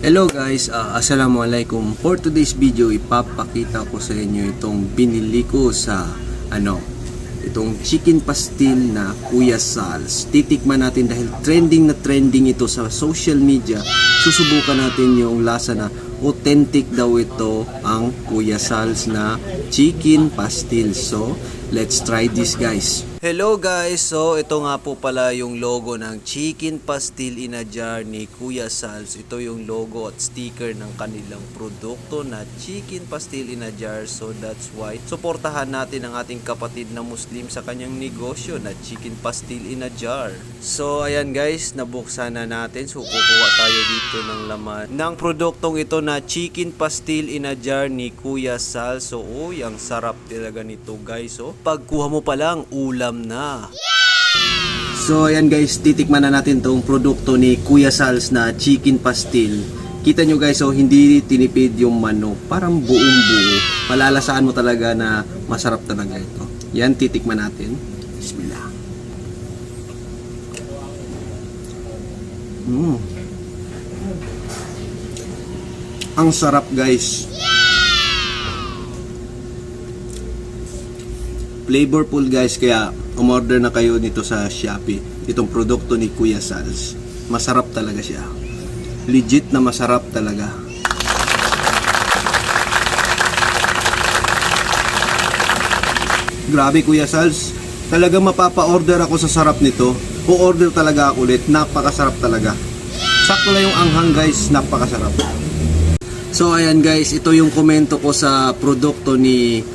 Hello guys, assalamualaikum. For today's video, ipapakita ko sa inyo itong binili ko sa itong chicken pastil na Kuya Sal's. Titikman natin dahil trending na trending ito sa social media. Susubukan natin yung lasa na authentic daw ito ang Kuya Sal's na chicken pastil. So, let's try this guys. Hello guys, so ito nga po pala yung logo ng chicken pastil in a jar ni Kuya Sal's. Ito yung logo at sticker ng kanilang produkto na chicken pastil in a jar. So that's why suportahan natin ang ating kapatid na Muslim sa kanyang negosyo na chicken pastil in a jar. So ayan guys, nabuksan na natin. So kukuha tayo dito ng laman ng produktong ito na chicken pastil in a jar ni Kuya Sal's. So ang sarap talaga nito guys. So pagkuha mo pa lang, ulam na. So ayan guys, titikman na natin tong produkto ni Kuya Sal's na chicken pastil. Kita nyo guys, hindi tinipid yung manok, parang buong buo. Malalasaan mo talaga na masarap talaga ito. Yan, titikman natin. Bismillah. Ang sarap guys. Flavorful guys, kaya umorder na kayo nito sa Shopee. Itong produkto ni Kuya Sal's. Masarap talaga siya. Legit na masarap talaga. Grabe Kuya Sal's. Talaga mapapa-order ako sa sarap nito. O-order talaga ako ulit. Napakasarap talaga. Sakto lang yung anghang guys. Napakasarap. So ayan guys, ito yung komento ko sa produkto ni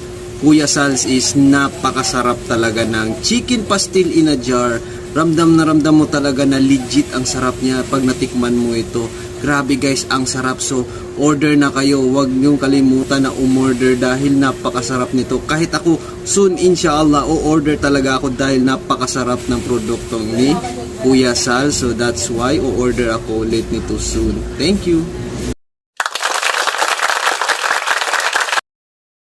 Kuya Sal's is napakasarap talaga ng chicken pastil in a jar. Ramdam na ramdam mo talaga na legit ang sarap niya pag natikman mo ito. Grabe guys, ang sarap. So order na kayo. Huwag niyong kalimutan na umorder dahil napakasarap nito. Kahit ako soon inshallah o-order talaga ako dahil napakasarap ng produkto ni Kuya Sal's. So that's why o-order ako ulit nito soon. Thank you.